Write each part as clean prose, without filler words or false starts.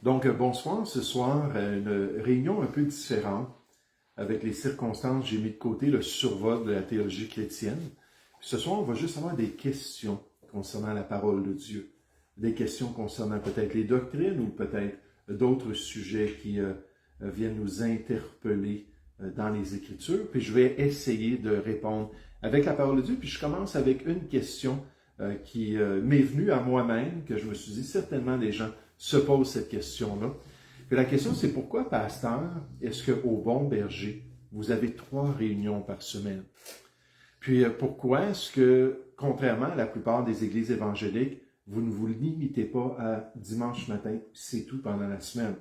Donc, bonsoir. Ce soir, une réunion un peu différente. Avec les circonstances, j'ai mis de côté le survol de la théologie chrétienne. Puis ce soir, on va juste avoir des questions concernant la parole de Dieu. Des questions concernant peut-être les doctrines ou peut-être d'autres sujets qui viennent nous interpeller dans les Écritures. Puis je vais essayer de répondre avec la parole de Dieu. Puis je commence avec une question qui m'est venue à moi-même, que je me suis dit, certainement les gens se posent cette question-là. Puis la question, c'est pourquoi, pasteur, est-ce qu'au Bon Berger, vous avez 3 réunions par semaine? Puis pourquoi est-ce que, contrairement à la plupart des églises évangéliques, vous ne vous limitez pas à dimanche matin, c'est tout pendant la semaine?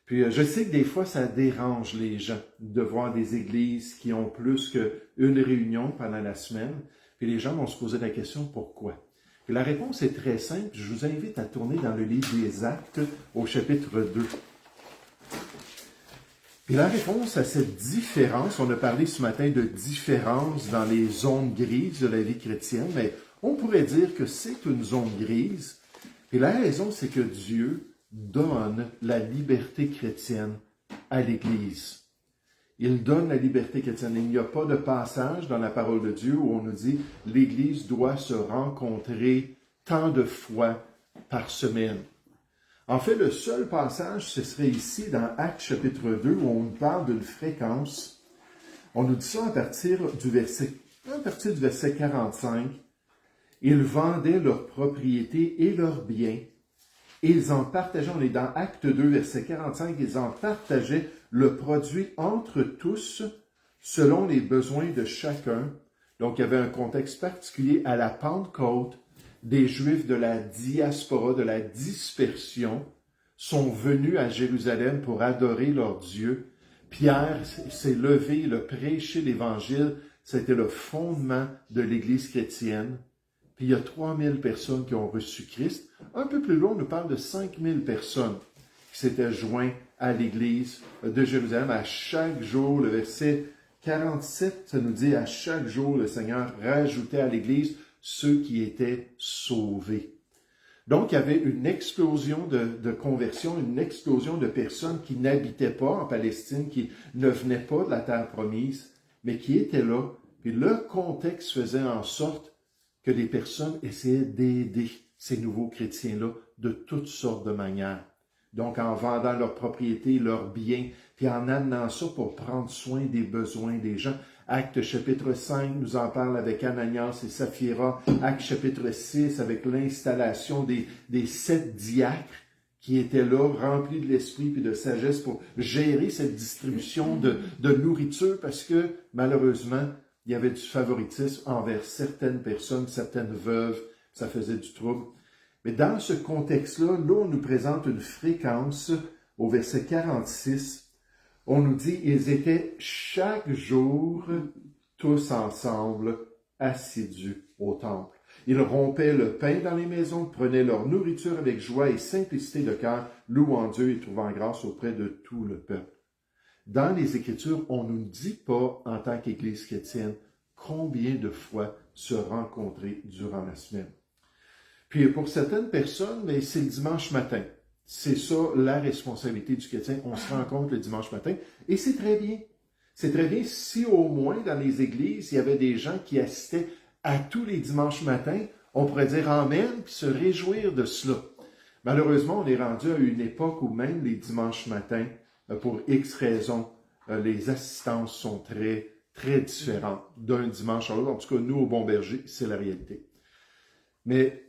Puis je sais que des fois, ça dérange les gens de voir des églises qui ont plus qu'une réunion pendant la semaine. Puis les gens vont se poser la question, pourquoi? Puis la réponse est très simple. Je vous invite à tourner dans le livre des Actes au chapitre 2. Puis la réponse à cette différence, on a parlé ce matin de différence dans les zones grises de la vie chrétienne, mais on pourrait dire que c'est une zone grise. Et la raison, c'est que Dieu donne la liberté chrétienne à l'Église. Il donne la liberté chrétienne. Il n'y a pas de passage dans la parole de Dieu où on nous dit « l'Église doit se rencontrer tant de fois par semaine ». En fait, le seul passage, ce serait ici dans Actes chapitre 2 où on nous parle d'une fréquence. On nous dit ça à partir du verset 45. « Ils vendaient leurs propriétés et leurs biens. Et ils en partageaient, on est dans Acte 2, verset 45, ils en partageaient le produit entre tous selon les besoins de chacun. » Donc, il y avait un contexte particulier à la Pentecôte. Des Juifs de la diaspora, de la dispersion, sont venus à Jérusalem pour adorer leur Dieu. Pierre s'est levé, il a prêché l'Évangile. C'était le fondement de l'Église chrétienne. Puis il y a 3000 personnes qui ont reçu Christ. Un peu plus loin, on nous parle de 5000 personnes qui s'étaient joints à l'Église de Jérusalem. À chaque jour, le verset 47, ça nous dit, à chaque jour, le Seigneur rajoutait à l'Église ceux qui étaient sauvés. Donc, il y avait une explosion de conversion, une explosion de personnes qui n'habitaient pas en Palestine, qui ne venaient pas de la terre promise, mais qui étaient là. Puis le contexte faisait en sorte que les personnes essayaient d'aider ces nouveaux chrétiens-là de toutes sortes de manières. Donc, en vendant leurs propriétés, leurs biens, puis en amenant ça pour prendre soin des besoins des gens. Acte chapitre 5 nous en parle avec Ananias et Saphira. Acte chapitre 6 avec l'installation des 7 diacres qui étaient là, remplis de l'esprit et de sagesse pour gérer cette distribution de nourriture parce que, malheureusement, il y avait du favoritisme envers certaines personnes, certaines veuves, ça faisait du trouble. Mais dans ce contexte-là, là, on nous présente une fréquence au verset 46. On nous dit, ils étaient chaque jour tous ensemble assidus au temple. Ils rompaient le pain dans les maisons, prenaient leur nourriture avec joie et simplicité de cœur, louant Dieu et trouvant grâce auprès de tout le peuple. Dans les Écritures, on ne nous dit pas, en tant qu'Église chrétienne, combien de fois se rencontrer durant la semaine. Puis pour certaines personnes, mais c'est le dimanche matin. C'est ça la responsabilité du chrétien. On se rencontre le dimanche matin et c'est très bien. C'est très bien si au moins dans les églises, il y avait des gens qui assistaient à tous les dimanches matins, on pourrait dire Amen puis se réjouir de cela. Malheureusement, on est rendu à une époque où même les dimanches matins, pour X raisons, les assistances sont très, très différentes d'un dimanche à l'autre. En tout cas, nous, au Bon Berger, c'est la réalité. Mais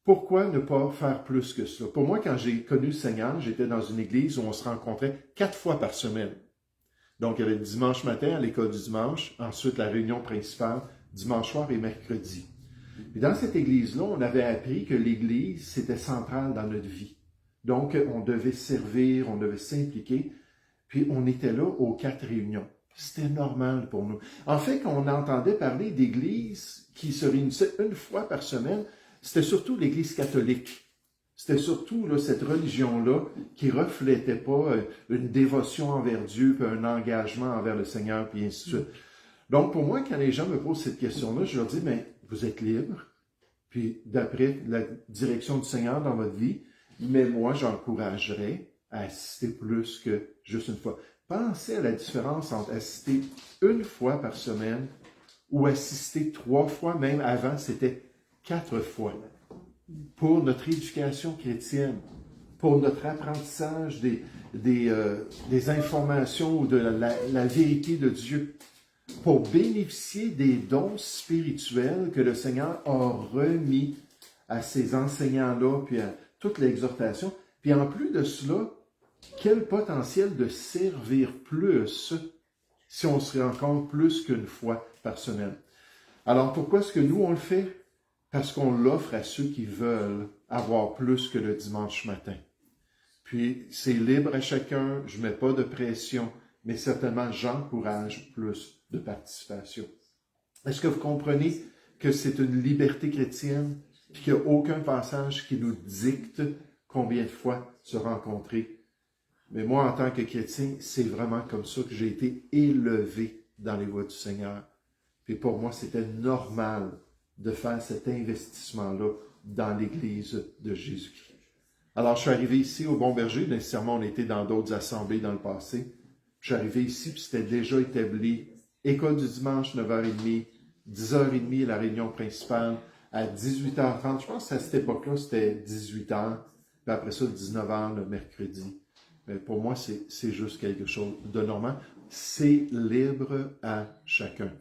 pourquoi ne pas faire plus que cela? Pour moi, quand j'ai connu le Seigneur, j'étais dans une église où on se rencontrait 4 fois par semaine. Donc, il y avait le dimanche matin à l'école du dimanche, ensuite la réunion principale, dimanche soir et mercredi. Et dans cette église-là, on avait appris que l'église, c'était central dans notre vie. Donc, on devait servir, on devait s'impliquer, puis on était là aux 4 réunions. C'était normal pour nous. En fait, quand on entendait parler d'églises qui se réunissaient une fois par semaine, c'était surtout l'Église catholique. C'était surtout là, cette religion-là qui reflétait pas une dévotion envers Dieu, puis un engagement envers le Seigneur, puis ainsi de suite. Donc, pour moi, quand les gens me posent cette question-là, je leur dis, mais vous êtes libre, puis d'après la direction du Seigneur dans votre vie, mais moi, j'encouragerais à assister plus que juste une fois. Pensez à la différence entre assister une fois par semaine ou assister 3 fois, même avant, c'était 4 fois. Pour notre éducation chrétienne, pour notre apprentissage des informations ou de la vérité de Dieu, pour bénéficier des dons spirituels que le Seigneur a remis à ces enseignants-là, puis à toute l'exhortation. Puis en plus de cela, quel potentiel de servir plus si on se rencontre plus qu'une fois par semaine. Alors pourquoi est-ce que nous on le fait? Parce qu'on l'offre à ceux qui veulent avoir plus que le dimanche matin. Puis c'est libre à chacun, je ne mets pas de pression, mais certainement j'encourage plus de participation. Est-ce que vous comprenez que c'est une liberté chrétienne, puis qu'il n'y a aucun passage qui nous dicte combien de fois se rencontrer? Mais moi, en tant que chrétien, c'est vraiment comme ça que j'ai été élevé dans les voies du Seigneur. Puis pour moi, c'était normal de faire cet investissement-là dans l'Église de Jésus-Christ. Alors, je suis arrivé ici au Bon Berger. Nécessairement, on était dans d'autres assemblées dans le passé. Je suis arrivé ici, puis c'était déjà établi. École du dimanche, 9h30, 10h30, la réunion principale. À 18h30, je pense qu'à cette époque-là, c'était 18h. Puis après ça, 19h le mercredi. Mais pour moi, c'est juste quelque chose de normal. C'est libre à chacun.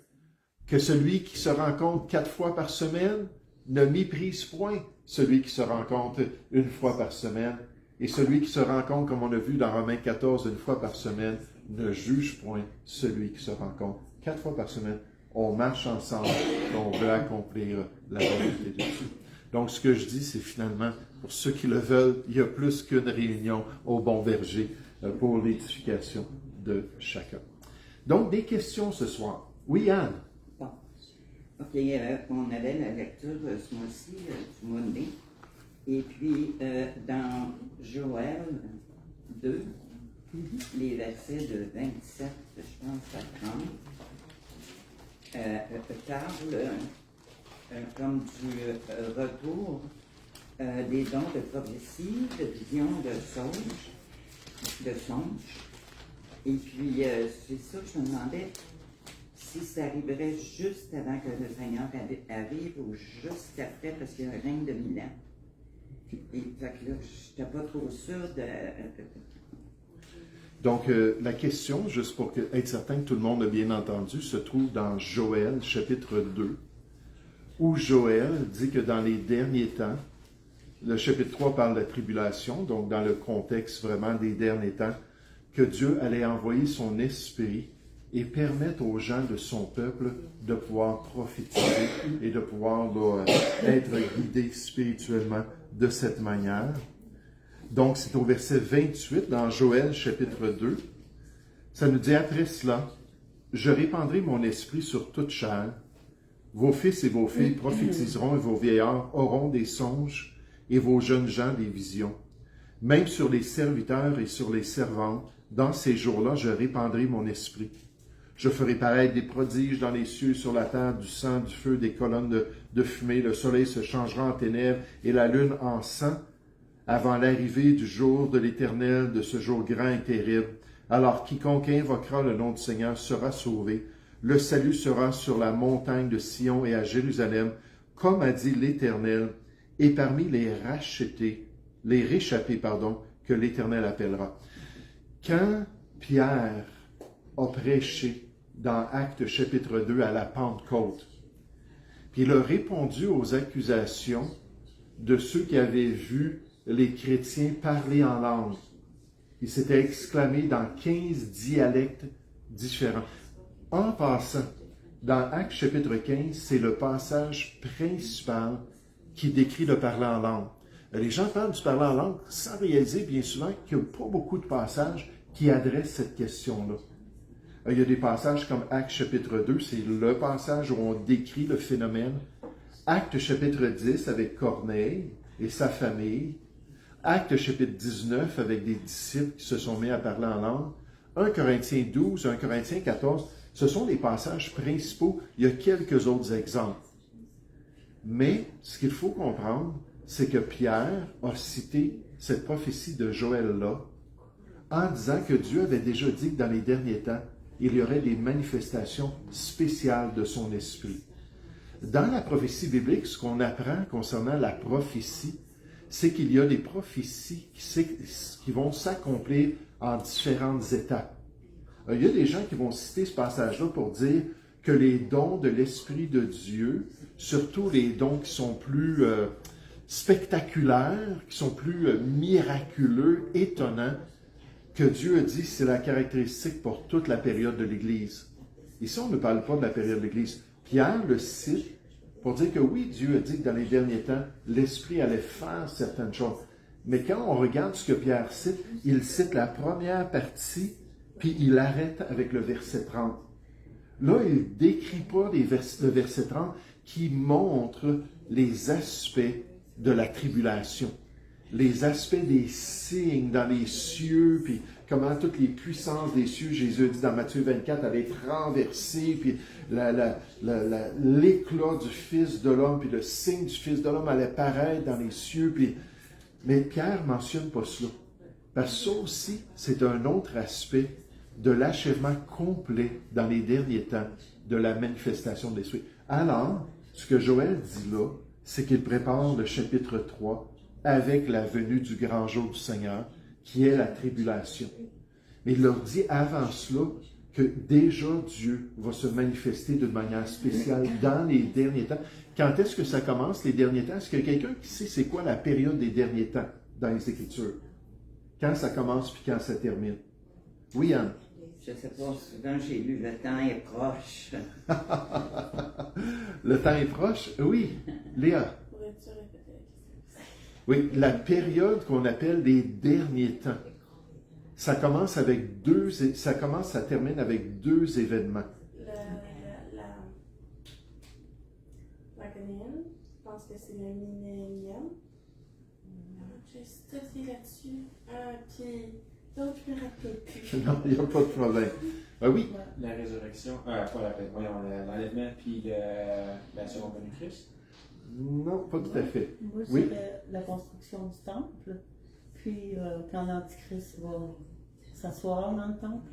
Que celui qui se rencontre 4 fois par semaine ne méprise point celui qui se rencontre une fois par semaine. Et celui qui se rencontre, comme on a vu dans Romains 14, une fois par semaine, ne juge point celui qui se rencontre 4 fois par semaine. On marche ensemble et on veut accomplir la volonté de Dieu. Donc, ce que je dis, c'est finalement, pour ceux qui le veulent, il y a plus qu'une réunion au Bon Berger pour l'édification de chacun. Donc, des questions ce soir. Oui, Anne? Bon. OK, on avait la lecture ce mois-ci, du mois de mai. Et puis, dans Joël 2, les versets de 27, je pense, à 30, parle comme du retour des dons de prophétie, de vision, de songe. Et puis, c'est ça que je me demandais si ça arriverait juste avant que le Seigneur arrive ou juste après, parce qu'il y a un règne de 1000 ans. Et fait que là, je n'étais pas trop sûre de... Donc, la question, juste pour être certain que tout le monde a bien entendu, se trouve dans Joël, chapitre 2, où Joël dit que dans les derniers temps, le chapitre 3 parle de la tribulation, donc dans le contexte vraiment des derniers temps, que Dieu allait envoyer son esprit et permettre aux gens de son peuple de pouvoir prophétiser et de pouvoir être guidés spirituellement de cette manière. Donc, c'est au verset 28 dans Joël, chapitre 2. Ça nous dit, après cela, je répandrai mon esprit sur toute chair. Vos fils et vos filles prophétiseront et vos vieillards auront des songes et vos jeunes gens des visions. Même sur les serviteurs et sur les servantes, dans ces jours-là, je répandrai mon esprit. Je ferai paraître des prodiges dans les cieux, sur la terre, du sang, du feu, des colonnes de fumée. Le soleil se changera en ténèbres et la lune en sang avant l'arrivée du jour de l'Éternel, de ce jour grand et terrible. Alors quiconque invoquera le nom du Seigneur sera sauvé. Le salut sera sur la montagne de Sion et à Jérusalem, comme a dit l'Éternel, et parmi les réchappés, que l'Éternel appellera. Quand Pierre a prêché dans Actes chapitre 2 à la Pentecôte, puis il a répondu aux accusations de ceux qui avaient vu les chrétiens parler en langue. Il s'était exclamé dans 15 dialectes différents. En passant, dans Actes chapitre 15, c'est le passage principal qui décrit le parler en langue. Les gens parlent du parler en langue sans réaliser bien souvent qu'il n'y a pas beaucoup de passages qui adressent cette question-là. Il y a des passages comme Actes chapitre 2, c'est le passage où on décrit le phénomène. Actes chapitre 10 avec Corneille et sa famille. Actes chapitre 19 avec des disciples qui se sont mis à parler en langue. 1 Corinthiens 12, 1 Corinthiens 14, ce sont les passages principaux. Il y a quelques autres exemples. Mais ce qu'il faut comprendre, c'est que Pierre a cité cette prophétie de Joël-là en disant que Dieu avait déjà dit que dans les derniers temps, il y aurait des manifestations spéciales de son esprit. Dans la prophétie biblique, ce qu'on apprend concernant la prophétie, c'est qu'il y a des prophéties qui vont s'accomplir en différentes étapes. Il y a des gens qui vont citer ce passage-là pour dire que les dons de l'Esprit de Dieu, surtout les dons qui sont plus spectaculaires, qui sont plus miraculeux, étonnants, que Dieu a dit c'est la caractéristique pour toute la période de l'Église. Ici, on ne parle pas de la période de l'Église. Pierre le cite pour dire que oui, Dieu a dit que dans les derniers temps, l'Esprit allait faire certaines choses. Mais quand on regarde ce que Pierre cite, il cite la première partie, puis il arrête avec le verset 30. Là, il ne décrit pas le verset 30 qui montre les aspects de la tribulation, les aspects des signes dans les cieux, puis comment toutes les puissances des cieux, Jésus dit dans Matthieu 24, allaient être renversées, puis l'éclat du Fils de l'homme, puis le signe du Fils de l'homme allait paraître dans les cieux. Puis... Mais Pierre ne mentionne pas cela. Parce que ça aussi, c'est un autre aspect de l'achèvement complet dans les derniers temps de la manifestation de l'Esprit. Alors, ce que Joël dit là, c'est qu'il prépare le chapitre 3 avec la venue du grand jour du Seigneur, qui est la tribulation. Mais il leur dit avant cela que déjà Dieu va se manifester d'une manière spéciale dans les derniers temps. Quand est-ce que ça commence, les derniers temps? Est-ce qu'il y a quelqu'un qui sait c'est quoi la période des derniers temps dans les Écritures? Quand ça commence puis quand ça termine? Oui, Anne? Je ne sais pas, souvent j'ai lu « Le temps est proche ». Le temps est proche? Oui. Léa? Pourrais-tu répéter la question? Oui, la période qu'on appelle les derniers temps. Ça commence, ça termine avec deux événements. La Ghanéenne, je pense que c'est le millénium. J'ai studié là-dessus. Puis d'autres, je ne me rappelle plus. Non, il n'y a pas de problème. Oui. La résurrection, l'enlèvement, puis la seconde venue de Christ. Non, pas tout à fait. Moi, c'est Oui. la construction du temple. Puis, quand l'Antichrist va s'asseoir dans le temple.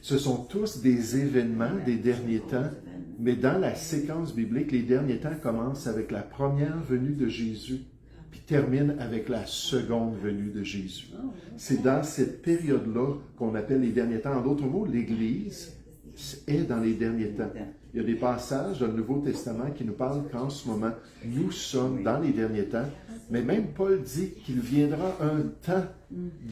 Ce sont tous des événements des derniers temps, mais dans la séquence biblique, les derniers temps commencent avec la première venue de Jésus, puis terminent avec la seconde venue de Jésus. C'est dans cette période-là qu'on appelle les derniers temps. En d'autres mots, l'Église est dans les derniers temps. Il y a des passages dans le Nouveau Testament qui nous parlent qu'en ce moment, nous sommes dans les derniers temps, mais même Paul dit qu'il viendra un temps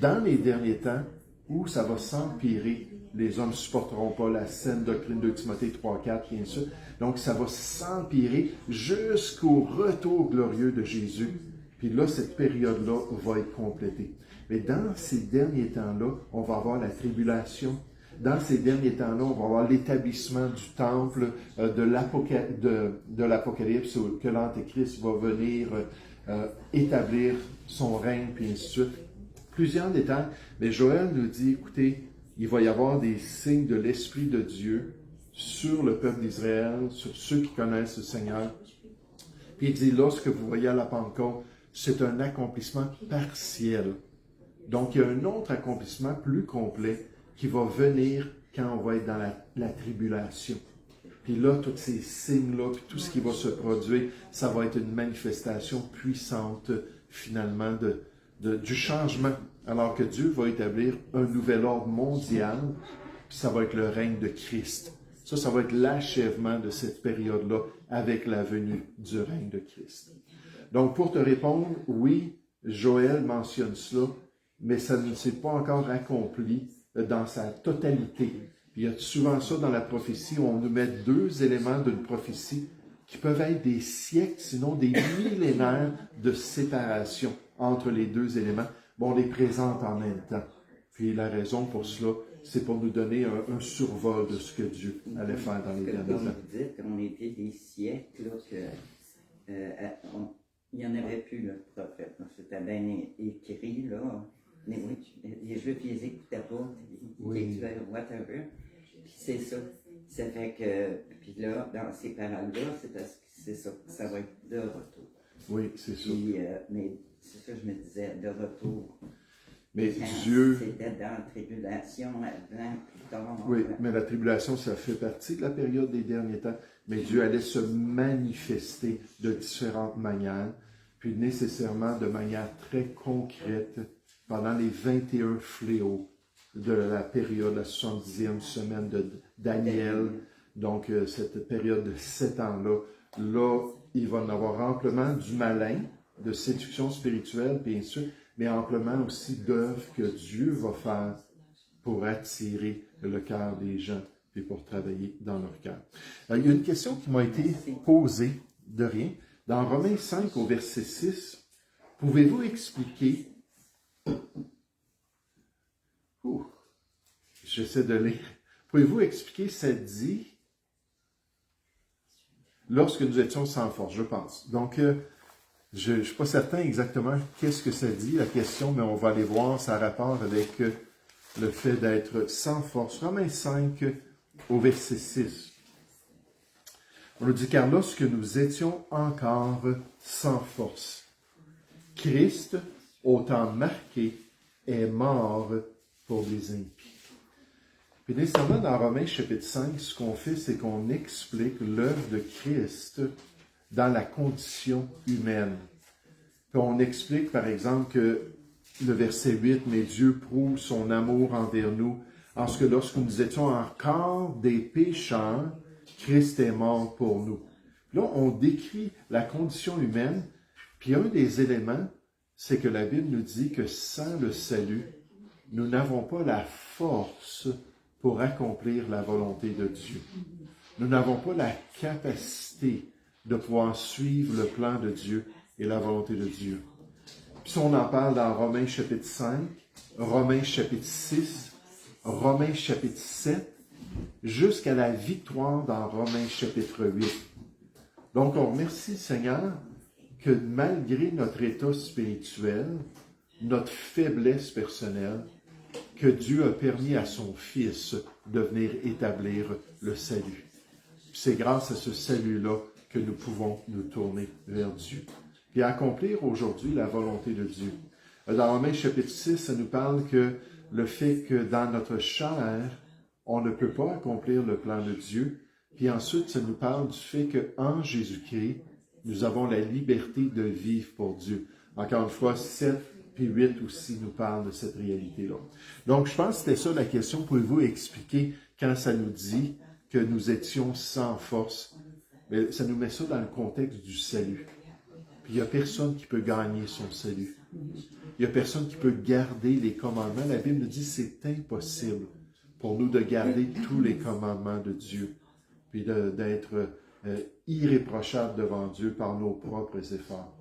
dans les derniers temps où ça va s'empirer. Les hommes ne supporteront pas la saine doctrine de Timothée 3, 4, bien sûr. Donc, ça va s'empirer jusqu'au retour glorieux de Jésus. Puis là, cette période-là va être complétée. Mais dans ces derniers temps-là, on va avoir la tribulation. Dans ces derniers temps-là, on va avoir l'établissement du temple, de l'Apocalypse, que l'Antéchrist va venir établir son règne, puis ainsi de suite. Plusieurs détails. Mais Joël nous dit, écoutez, il va y avoir des signes de l'Esprit de Dieu sur le peuple d'Israël, sur ceux qui connaissent le Seigneur. Puis il dit, là, ce que vous voyez à la Pentecôte, c'est un accomplissement partiel. Donc, il y a un autre accomplissement plus complet qui va venir quand on va être dans la tribulation. Puis là, tous ces signes-là, puis tout ce qui va se produire, ça va être une manifestation puissante, finalement, du changement. Alors que Dieu va établir un nouvel ordre mondial, puis ça va être le règne de Christ. Ça va être l'achèvement de cette période-là avec la venue du règne de Christ. Donc, pour te répondre, oui, Joël mentionne cela, mais ça ne s'est pas encore accompli dans sa totalité. Puis il y a souvent ça dans la prophétie où on nous met deux éléments d'une prophétie qui peuvent être des siècles, sinon des millénaires de séparation entre les deux éléments. Bon, on les présente en même temps. Puis la raison pour cela, c'est pour nous donner un survol de ce que Dieu allait faire dans les derniers temps. Comme vous dites, on était des siècles là, que il n'y en avait plus, le prophète. C'était bien écrit, là. Mais oui, les Juifs, ils n'écoutaient pas, ils écoutaient whatever. Puis c'est ça. Ça fait que, puis là, dans ces paroles-là, c'est parce que c'est ça, ça va être de retour. Oui, c'est ça. Puis, mais c'est ça que je me disais, de retour. Mais Quand Dieu... C'était dans la tribulation, avant, plus tard. Oui, mais la tribulation, ça fait partie de la période des derniers temps. Mais Dieu allait se manifester de différentes manières, puis nécessairement de manière très concrète pendant les 21 fléaux de la période, la 70e semaine de Daniel. Donc, cette période de 7 ans-là, là, il va en avoir amplement du malin, de séduction spirituelle, puis ainsi de suite, mais amplement aussi d'œuvres que Dieu va faire pour attirer le cœur des gens et pour travailler dans leur cœur. Il y a une question qui m'a été posée de rien. Dans Romains 5, au verset 6, pouvez-vous expliquer... J'essaie de lire. Pouvez-vous expliquer, ça dit, lorsque nous étions sans force, je pense. Donc, je ne suis pas certain exactement qu'est-ce que ça dit, la question, mais on va aller voir, ça a rapport avec le fait d'être sans force. Romains 5, au verset 6. On nous dit, car lorsque nous étions encore sans force, Christ, au temps marqué, est mort pour les impies. Puis nécessairement, dans Romains chapitre 5, ce qu'on fait, c'est qu'on explique l'œuvre de Christ dans la condition humaine. Puis on explique, par exemple, que le verset 8, « Mais Dieu prouve son amour envers nous, en ce que lorsque nous étions encore des pécheurs, Christ est mort pour nous. » Là, on décrit la condition humaine, puis un des éléments, c'est que la Bible nous dit que sans le salut, nous n'avons pas la force pour accomplir la volonté de Dieu. Nous n'avons pas la capacité de pouvoir suivre le plan de Dieu et la volonté de Dieu. Puis on en parle dans Romains chapitre 5, Romains chapitre 6, Romains chapitre 7, jusqu'à la victoire dans Romains chapitre 8. Donc on remercie le Seigneur que malgré notre état spirituel, notre faiblesse personnelle, que Dieu a permis à son Fils de venir établir le salut. C'est grâce à ce salut-là que nous pouvons nous tourner vers Dieu et accomplir aujourd'hui la volonté de Dieu. Dans Romains chapitre 6, ça nous parle que le fait que dans notre chair, on ne peut pas accomplir le plan de Dieu. Puis ensuite, ça nous parle du fait qu'en Jésus-Christ, nous avons la liberté de vivre pour Dieu. Encore une fois, 7 puis 8 aussi nous parlent de cette réalité-là. Donc, je pense que c'était ça la question. Pouvez-vous expliquer quand ça nous dit que nous étions sans force? Mais ça nous met ça dans le contexte du salut. Puis il n'y a personne qui peut gagner son salut. Il n'y a personne qui peut garder les commandements. La Bible nous dit que c'est impossible pour nous de garder tous les commandements de Dieu, puis d'être irréprochable devant Dieu par nos propres efforts.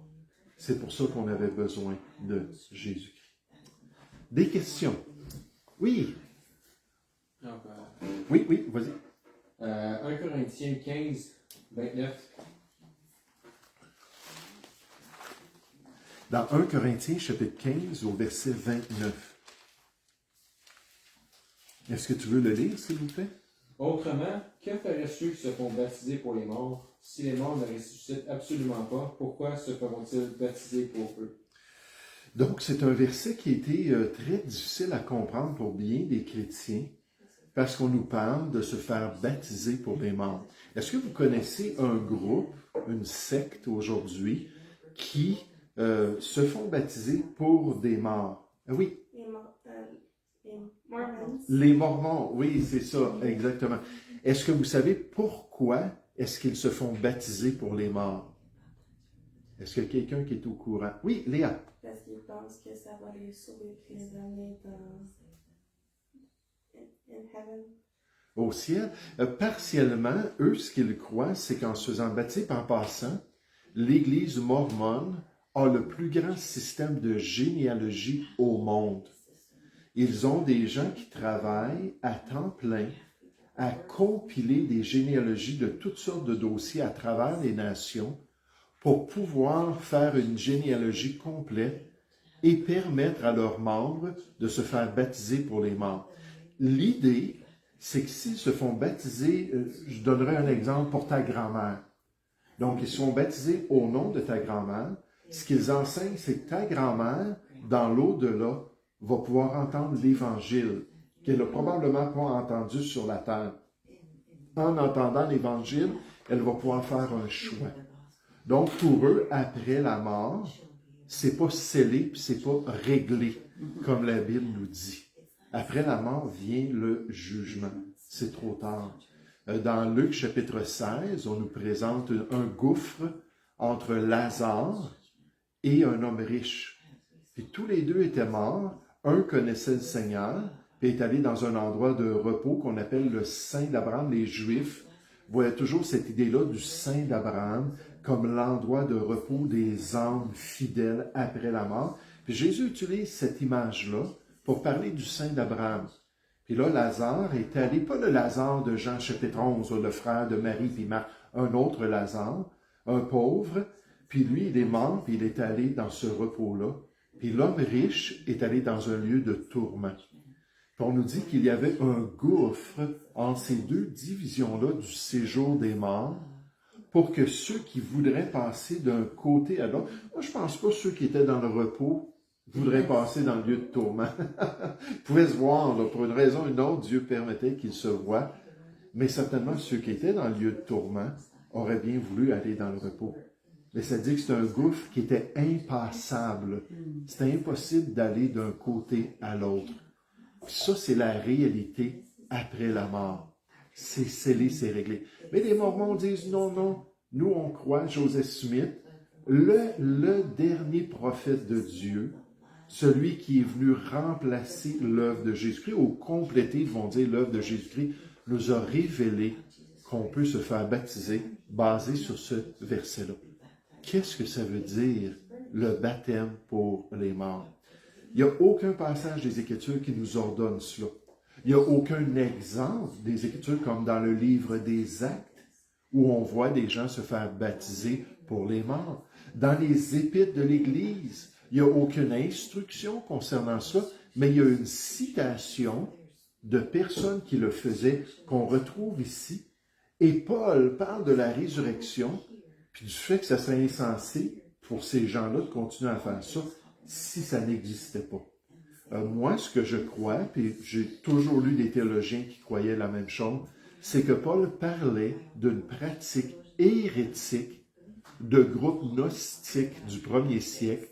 C'est pour ça qu'on avait besoin de Jésus-Christ. Des questions? Oui? Oui, vas-y. 1 Corinthiens 15, 29. Dans 1 Corinthiens, chapitre 15, au verset 29. Est-ce que tu veux le lire, s'il vous plaît? Autrement, que feraient ceux qui se font baptiser pour les morts? Si les morts ne ressuscitent absolument pas, pourquoi se feront-ils baptiser pour eux? Donc, c'est un verset qui a été très difficile à comprendre pour bien des chrétiens, parce qu'on nous parle de se faire baptiser pour les morts. Est-ce que vous connaissez un groupe, une secte aujourd'hui, qui se font baptiser pour des morts? Oui. Les Mormons. Les Mormons, oui, c'est ça, exactement. Est-ce que vous savez pourquoi est-ce qu'ils se font baptiser pour les morts? Est-ce qu'il y a quelqu'un qui est au courant? Oui, Léa. Parce qu'ils pensent que ça va les sauver et les amener in heaven. Au ciel. Partiellement, eux, ce qu'ils croient, c'est qu'en se faisant baptiser, en passant, l'Église mormone a le plus grand système de généalogie au monde. Ils ont des gens qui travaillent à temps plein à compiler des généalogies de toutes sortes de dossiers à travers les nations pour pouvoir faire une généalogie complète et permettre à leurs membres de se faire baptiser pour les morts. L'idée, c'est que s'ils se font baptiser, je donnerai un exemple pour ta grand-mère. Donc, ils sont baptisés au nom de ta grand-mère. Ce qu'ils enseignent, c'est que ta grand-mère, dans l'au-delà, va pouvoir entendre l'Évangile, qu'elle n'a probablement pas entendu sur la terre. En entendant l'Évangile, elle va pouvoir faire un choix. Donc, pour eux, après la mort, c'est pas scellé, puis c'est pas réglé, comme la Bible nous dit. Après la mort vient le jugement. C'est trop tard. Dans Luc chapitre 16, on nous présente un gouffre entre Lazare et un homme riche. Puis tous les deux étaient morts. Un connaissait le Seigneur, puis est allé dans un endroit de repos qu'on appelle le Saint d'Abraham. Les Juifs voyaient toujours cette idée-là du Saint d'Abraham comme l'endroit de repos des âmes fidèles après la mort. Puis Jésus utilise cette image-là pour parler du Saint d'Abraham. Puis là, Lazare est allé, pas le Lazare de Jean chapitre 11, le frère de Marie puis Marc, un autre Lazare, un pauvre, puis lui, il est mort, puis il est allé dans ce repos-là. Puis l'homme riche est allé dans un lieu de tourment. Puis on nous dit qu'il y avait un gouffre entre ces deux divisions-là du séjour des morts, pour que ceux qui voudraient passer d'un côté à l'autre, moi je pense pas ceux qui étaient dans le repos voudraient passer dans le lieu de tourment. Ils pouvaient se voir, là, pour une raison ou une autre, Dieu permettait qu'ils se voient, mais certainement ceux qui étaient dans le lieu de tourment auraient bien voulu aller dans le repos. Mais ça dit que c'est un gouffre qui était impassable. C'était impossible d'aller d'un côté à l'autre. Ça, c'est la réalité après la mort. C'est scellé, c'est réglé. Mais les Mormons disent non, non. Nous, on croit Joseph Smith, le dernier prophète de Dieu, celui qui est venu remplacer l'œuvre de Jésus-Christ, ou compléter, ils vont dire, l'œuvre de Jésus-Christ, nous a révélé qu'on peut se faire baptiser basé sur ce verset-là. Qu'est-ce que ça veut dire, le baptême pour les morts? Il n'y a aucun passage des Écritures qui nous ordonne cela. Il n'y a aucun exemple des Écritures comme dans le livre des Actes, où on voit des gens se faire baptiser pour les morts. Dans les Épîtres de l'Église, il n'y a aucune instruction concernant ça, mais il y a une citation de personnes qui le faisaient qu'on retrouve ici. Et Paul parle de la résurrection, puis du fait que ça serait insensé pour ces gens-là de continuer à faire ça si ça n'existait pas. Moi, ce que je crois, puis j'ai toujours lu des théologiens qui croyaient la même chose, c'est que Paul parlait d'une pratique hérétique de groupes gnostiques du premier siècle.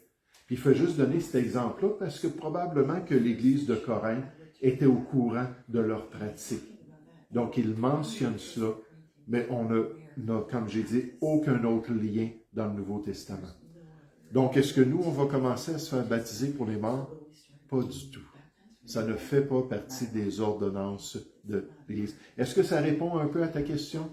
Puis il faut juste donner cet exemple-là parce que probablement que l'Église de Corinthe était au courant de leur pratique. Donc, il mentionne cela, mais on n'a, comme j'ai dit, aucun autre lien dans le Nouveau Testament. Donc, est-ce que nous, on va commencer à se faire baptiser pour les morts? Pas du tout. Ça ne fait pas partie des ordonnances de l'Église. Est-ce que ça répond un peu à ta question?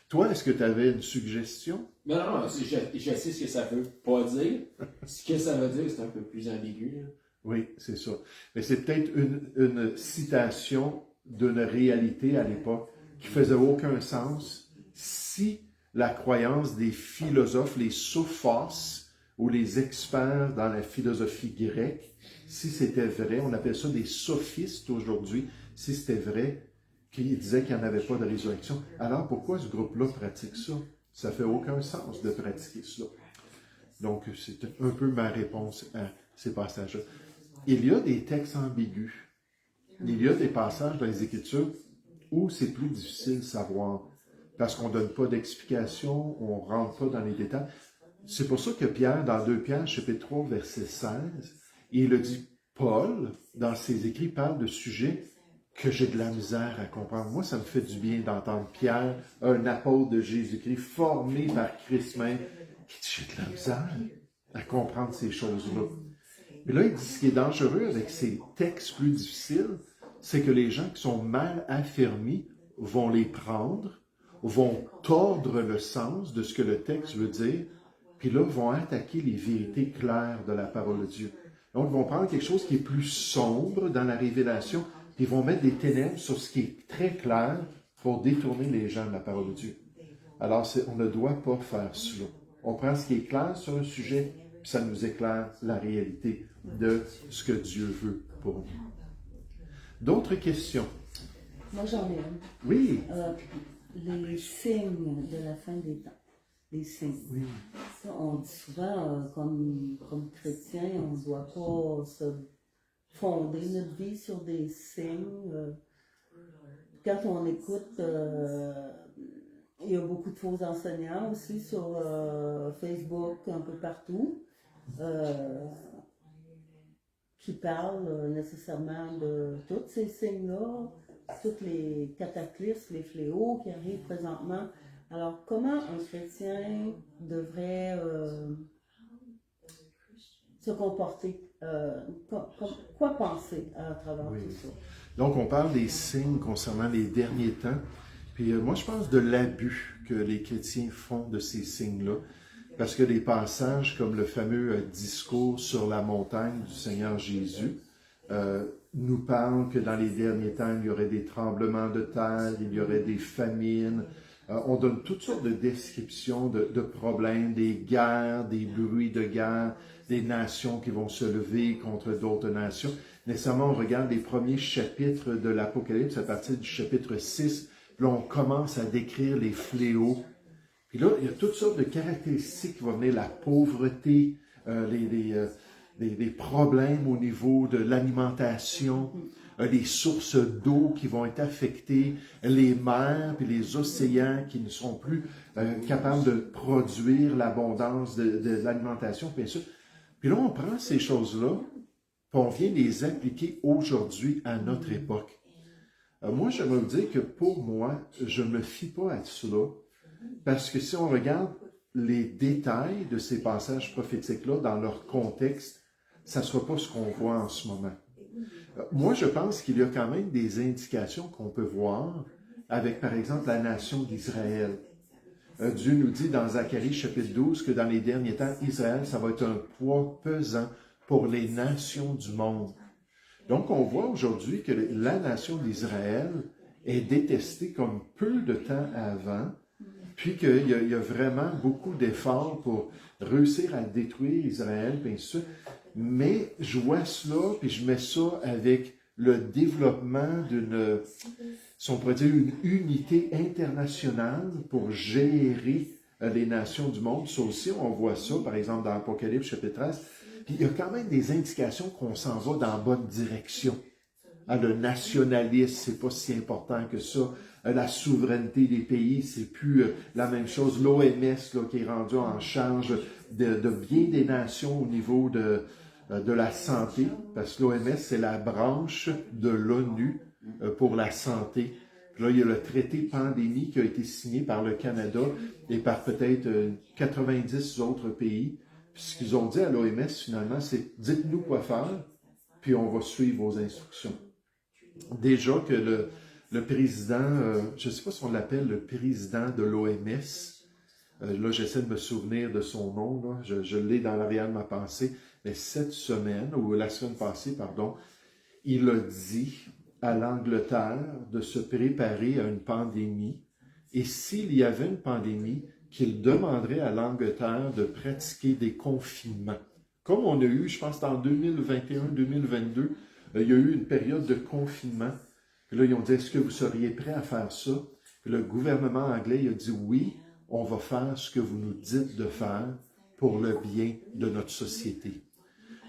Toi, est-ce que tu avais une suggestion? Non, je sais ce que ça veut pas dire. Ce que ça veut dire, c'est un peu plus ambigu. Là. Oui, c'est ça. Mais c'est peut-être une citation d'une réalité à l'époque qui faisait aucun sens si la croyance des philosophes, les sophos, ou les experts dans la philosophie grecque, si c'était vrai, on appelle ça des sophistes aujourd'hui, si c'était vrai, qu'ils disaient qu'il n'y en avait pas de résurrection. Alors pourquoi ce groupe-là pratique ça? Ça fait aucun sens de pratiquer cela. Donc, c'est un peu ma réponse à ces passages-là. Il y a des textes ambigus. Il y a des passages dans les Écritures où c'est plus difficile de savoir, parce qu'on ne donne pas d'explication, on ne rentre pas dans les détails. C'est pour ça que Pierre, dans 2 Pierre, chapitre 3, verset 16, il a dit, Paul, dans ses écrits, parle de sujets que j'ai de la misère à comprendre. Moi, ça me fait du bien d'entendre Pierre, un apôtre de Jésus-Christ, formé par Christ même, qui dit, j'ai de la misère à comprendre ces choses-là. Mais là, il dit, ce qui est dangereux avec ces textes plus difficiles, c'est que les gens qui sont mal affermis vont les prendre, vont tordre le sens de ce que le texte veut dire, puis là, vont attaquer les vérités claires de la parole de Dieu. Donc, ils vont prendre quelque chose qui est plus sombre dans la révélation, puis ils vont mettre des ténèbres sur ce qui est très clair pour détourner les gens de la parole de Dieu. Alors, on ne doit pas faire cela. On prend ce qui est clair sur un sujet, puis ça nous éclaire la réalité de ce que Dieu veut pour nous. D'autres questions? Moi, j'en ai une. Oui. Les signes de la fin des temps. les signes. Oui. On dit souvent, comme chrétien, on ne doit pas se fonder notre vie sur des signes. Quand on écoute, il y a beaucoup de faux enseignants aussi sur Facebook, un peu partout, qui parlent nécessairement de tous ces signes-là, tous les cataclysmes, les fléaux qui arrivent présentement. Alors, comment un chrétien devrait se comporter? Quoi penser à travers Oui. tout ça? Donc, on parle des signes concernant les derniers temps. Puis moi, je pense de l'abus que les chrétiens font de ces signes-là. Parce que des passages comme le fameux discours sur la montagne du Seigneur Jésus nous parlent que dans les derniers temps, il y aurait des tremblements de terre, il y aurait des famines. On donne toutes sortes de descriptions de problèmes, des guerres, des bruits de guerre, des nations qui vont se lever contre d'autres nations. Nécessairement, on regarde les premiers chapitres de l'Apocalypse à partir du chapitre 6. Là, on commence à décrire les fléaux. Puis là, il y a toutes sortes de caractéristiques qui vont venir, la pauvreté, les problèmes au niveau de l'alimentation, les sources d'eau qui vont être affectées, les mers puis les océans qui ne sont plus capables de produire l'abondance de l'alimentation, bien sûr. Puis là, on prend ces choses-là, puis on vient les appliquer aujourd'hui à notre époque. Moi, j'aimerais vous dire que pour moi, je ne me fie pas à cela, parce que si on regarde les détails de ces passages prophétiques-là dans leur contexte, ça ne sera pas ce qu'on voit en ce moment. Moi, je pense qu'il y a quand même des indications qu'on peut voir avec, par exemple, la nation d'Israël. Dieu nous dit dans Zacharie chapitre 12 que dans les derniers temps, Israël, ça va être un poids pesant pour les nations du monde. Donc, on voit aujourd'hui que la nation d'Israël est détestée comme peu de temps avant, puis qu'il y a vraiment beaucoup d'efforts pour réussir à détruire Israël, bien sûr. Mais je vois cela, puis je mets ça avec le développement d'une, si on pourrait dire, une unité internationale pour gérer les nations du monde. Ça aussi, on voit ça, par exemple, dans Apocalypse chapitre 13. Puis il y a quand même des indications qu'on s'en va dans la bonne direction. Le nationalisme, c'est pas si important que ça. La souveraineté des pays, c'est plus la même chose. L'OMS, qui est rendu en charge de bien des nations au niveau de la santé, parce que l'OMS, c'est la branche de l'ONU pour la santé. Puis là, il y a le traité pandémie qui a été signé par le Canada et par peut-être 90 autres pays. Puis ce qu'ils ont dit à l'OMS, finalement, c'est « dites-nous quoi faire, puis on va suivre vos instructions ». Déjà que le président, je ne sais pas si on l'appelle le président de l'OMS, là j'essaie de me souvenir de son nom, là. Je l'ai dans l'arrière de ma pensée, mais cette semaine, ou la semaine passée, pardon, il a dit à l'Angleterre de se préparer à une pandémie, et s'il y avait une pandémie, qu'il demanderait à l'Angleterre de pratiquer des confinements. Comme on a eu, je pense, en 2021-2022, il y a eu une période de confinement. Puis là, ils ont dit, est-ce que vous seriez prêts à faire ça? Puis le gouvernement anglais il a dit, oui, on va faire ce que vous nous dites de faire pour le bien de notre société.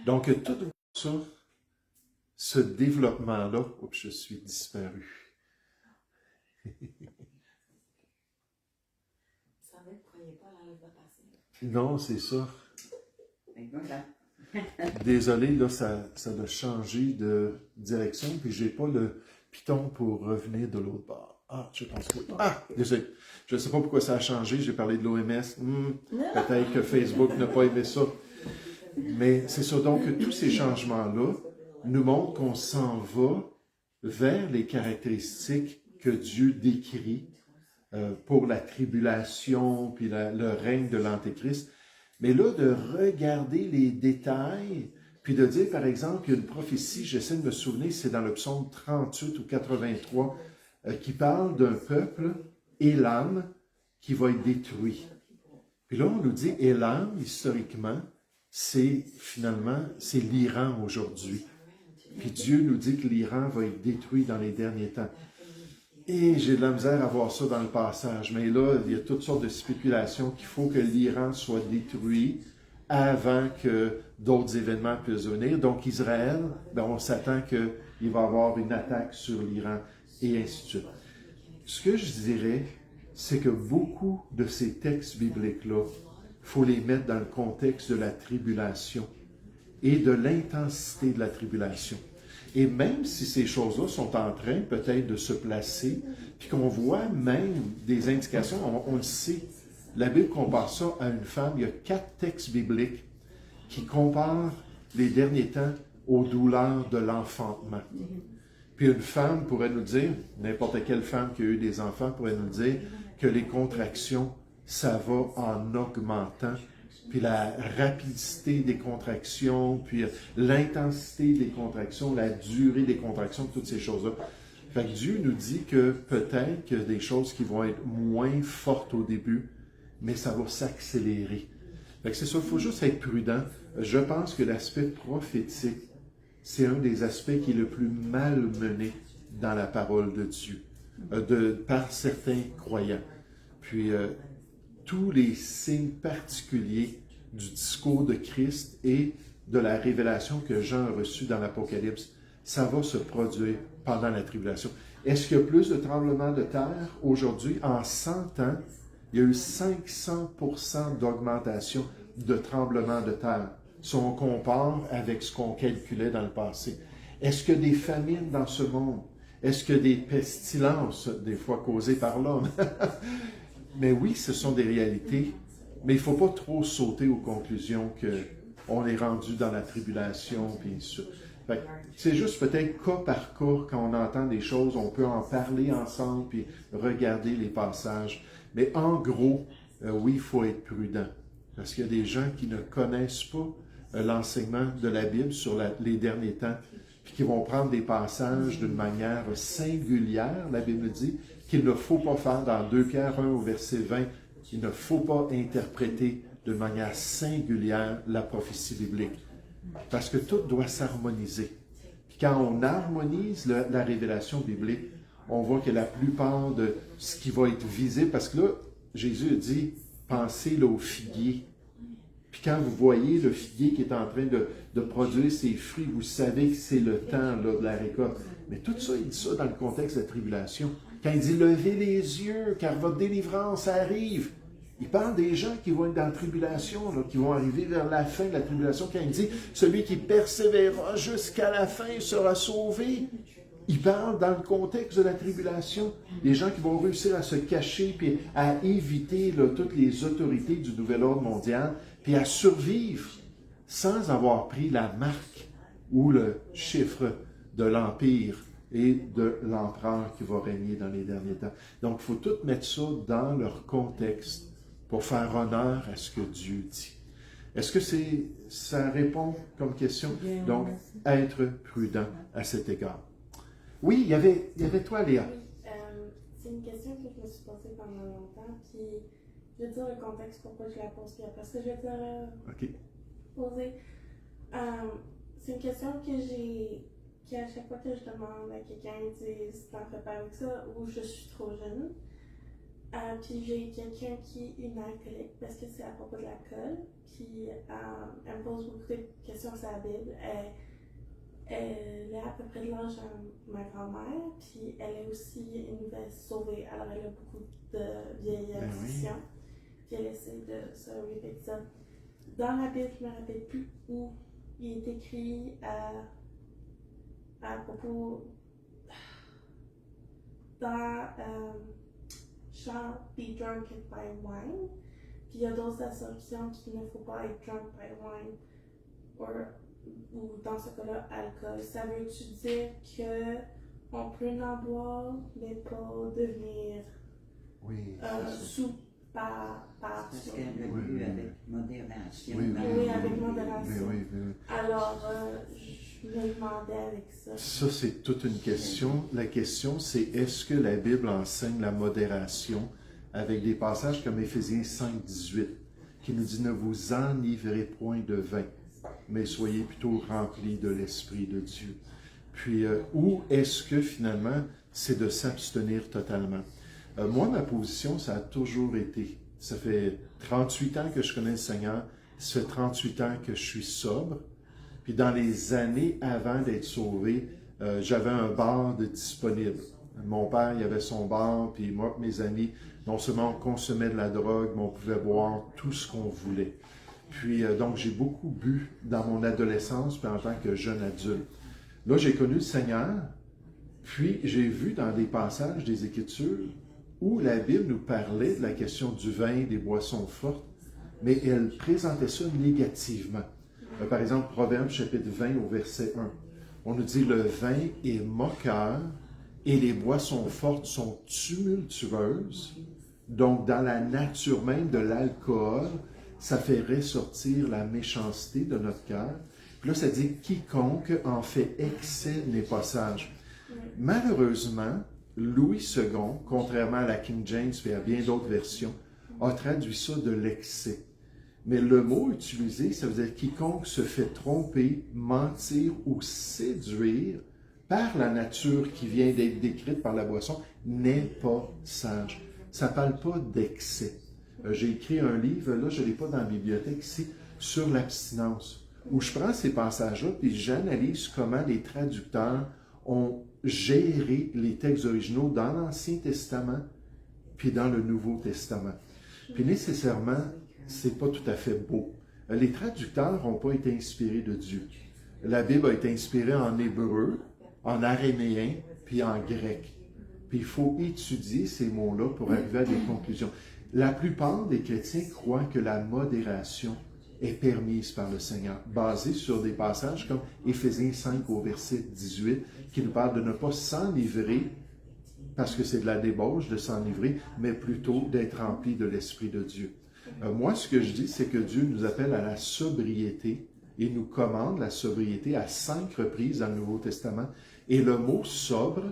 Donc, tout ça, ce développement-là, oups, je suis disparu. Non, c'est ça. Désolé, là, ça a changé de direction, puis j'ai pas le piton pour revenir de l'autre bord. Ah, je pense que oui. Ah, désolé. Je ne sais pas pourquoi ça a changé, j'ai parlé de l'OMS. Peut-être que Facebook n'a pas aimé ça. Mais c'est ça, donc, tous ces changements-là nous montrent qu'on s'en va vers les caractéristiques que Dieu décrit pour la tribulation, puis le règne de l'Antéchrist. Mais là, de regarder les détails, puis de dire, par exemple, qu'il y a une prophétie, j'essaie de me souvenir, c'est dans le psaume 38 ou 83, qui parle d'un peuple, Élam, qui va être détruit. Puis là, on nous dit, Élam, historiquement, c'est l'Iran aujourd'hui. Puis Dieu nous dit que l'Iran va être détruit dans les derniers temps. Et j'ai de la misère à voir ça dans le passage. Mais là, il y a toutes sortes de spéculations qu'il faut que l'Iran soit détruit avant que d'autres événements puissent venir. Donc Israël, ben, on s'attend qu'il va y avoir une attaque sur l'Iran et ainsi de suite. Ce que je dirais, c'est que beaucoup de ces textes bibliques-là, il faut les mettre dans le contexte de la tribulation et de l'intensité de la tribulation. Et même si ces choses-là sont en train peut-être de se placer, puis qu'on voit même des indications, on le sait, la Bible compare ça à une femme. Il y a 4 textes bibliques qui comparent les derniers temps aux douleurs de l'enfantement. Puis une femme pourrait nous dire, n'importe quelle femme qui a eu des enfants pourrait nous dire que les contractions, ça va en augmentant. Puis la rapidité des contractions, puis l'intensité des contractions, la durée des contractions, toutes ces choses-là. Fait que Dieu nous dit que peut-être qu'il y a des choses qui vont être moins fortes au début, mais ça va s'accélérer. Fait que c'est ça, il faut juste être prudent. Je pense que l'aspect prophétique, c'est un des aspects qui est le plus malmené dans la parole de Dieu, par certains croyants. Puis, tous les signes particuliers du discours de Christ et de la révélation que Jean a reçue dans l'Apocalypse, ça va se produire pendant la tribulation. Est-ce qu'il y a plus de tremblements de terre aujourd'hui? En 100 ans, il y a eu 500% d'augmentation de tremblements de terre, si on compare avec ce qu'on calculait dans le passé. Est-ce qu'il y a des famines dans ce monde? Est-ce qu'il y a des pestilences, des fois causées par l'homme? Mais oui, ce sont des réalités, mais il ne faut pas trop sauter aux conclusions qu'on est rendu dans la tribulation, puis ainsi de suite. C'est juste peut-être cas par cas, quand on entend des choses, on peut en parler ensemble, puis regarder les passages. Mais en gros, oui, il faut être prudent, parce qu'il y a des gens qui ne connaissent pas l'enseignement de la Bible sur les derniers temps, puis qui vont prendre des passages d'une manière singulière. La Bible dit qu'il ne faut pas faire, dans 2 Pierre 1 au verset 20, il ne faut pas interpréter de manière singulière la prophétie biblique. Parce que tout doit s'harmoniser. Puis quand on harmonise la révélation biblique, on voit que la plupart de ce qui va être visé, parce que là, Jésus a dit, pensez là, au figuier. Puis quand vous voyez le figuier qui est en train de produire ses fruits, vous savez que c'est le temps là, de la récolte. Mais tout ça, il dit ça dans le contexte de la tribulation. Quand il dit « Levez les yeux, car votre délivrance arrive », il parle des gens qui vont être dans la tribulation, là, qui vont arriver vers la fin de la tribulation. Quand il dit « Celui qui persévérera jusqu'à la fin sera sauvé », il parle dans le contexte de la tribulation. Les gens qui vont réussir à se cacher puis à éviter là, toutes les autorités du nouvel ordre mondial, puis à survivre sans avoir pris la marque ou le chiffre de l'Empire et de l'empereur qui va régner dans les derniers temps. Donc, il faut tout mettre ça dans leur contexte pour faire honneur à ce que Dieu dit. Est-ce que ça répond comme question? Bien, Donc, merci. être prudent à cet égard. Oui, il y avait toi, Léa. Oui, c'est une question que je me suis posée pendant longtemps, puis je vais dire le contexte pourquoi je la pose, puis après ça, je vais te OK. poser. C'est une question que à chaque fois que je demande à quelqu'un, ils disent t'en fais pas avec ça, ou je suis trop jeune. Puis j'ai quelqu'un qui est une alcoolique, parce que c'est à propos de l'alcool, puis elle me pose beaucoup de questions sur la Bible. Elle est à peu près de l'âge de ma grand-mère, puis elle est aussi une nouvelle sauvée, alors elle a beaucoup de vieilles addictions, puis elle essaie de se relever de ça. Dans la Bible, je ne me rappelle plus où il est écrit à propos dans Shall be drunk by wine, puis il y a d'autres assumptions qu'il ne faut pas être drunk by wine, ou dans ce cas-là, alcool. Ça veut-tu dire qu'on peut en boire, mais pas devenir Oui. sous par Parce qu'elle le lu avec modération. Oui, avec modération. Oui. Alors, je me demandais avec ça. Ça, c'est toute une question. La question, c'est est-ce que la Bible enseigne la modération avec des passages comme Éphésiens 5, 18, qui nous dit « Ne vous enivrez point de vin, mais soyez plutôt remplis de l'Esprit de Dieu. » Puis, ou est-ce que finalement, c'est de s'abstenir totalement. Moi, ma position, ça a toujours été, ça fait 38 ans que je connais le Seigneur, ça fait 38 ans que je suis sobre. Puis dans les années avant d'être sauvé, j'avais un bar de disponible. Mon père, il avait son bar, puis moi et mes amis, non seulement on consommait de la drogue, mais on pouvait boire tout ce qu'on voulait. Puis donc j'ai beaucoup bu dans mon adolescence, puis en tant que jeune adulte. Là, j'ai connu le Seigneur, puis j'ai vu dans des passages des Écritures où la Bible nous parlait de la question du vin, des boissons fortes, mais elle présentait ça négativement. Par exemple, Proverbe chapitre 20 au verset 1. On nous dit « Le vin est moqueur et les boissons fortes sont tumultueuses. » Donc, dans la nature même de l'alcool, ça fait ressortir la méchanceté de notre cœur. Puis là, ça dit « Quiconque en fait excès n'est pas sage. » Malheureusement, Louis II, contrairement à la King James et à bien d'autres versions, a traduit ça de l'excès. Mais le mot utilisé, ça veut dire quiconque se fait tromper, mentir ou séduire par la nature qui vient d'être décrite par la boisson n'est pas sage. Ça ne parle pas d'excès. J'ai écrit un livre, là je ne l'ai pas dans la bibliothèque ici, sur l'abstinence, où je prends ces passages-là puis j'analyse comment les traducteurs ont géré les textes originaux dans l'Ancien Testament puis dans le Nouveau Testament. Puis nécessairement, c'est pas tout à fait beau. Les traducteurs n'ont pas été inspirés de Dieu. La Bible a été inspirée en hébreu, en araméen, puis en grec. Puis il faut étudier ces mots-là pour arriver à des conclusions. La plupart des chrétiens croient que la modération est permise par le Seigneur, basée sur des passages comme Éphésiens 5 au verset 18, qui nous parle de ne pas s'enivrer, parce que c'est de la débauche de s'enivrer, mais plutôt d'être rempli de l'Esprit de Dieu. Moi, ce que je dis, c'est que Dieu nous appelle à la sobriété et nous commande la sobriété à 5 reprises dans le Nouveau Testament. Et le mot sobre,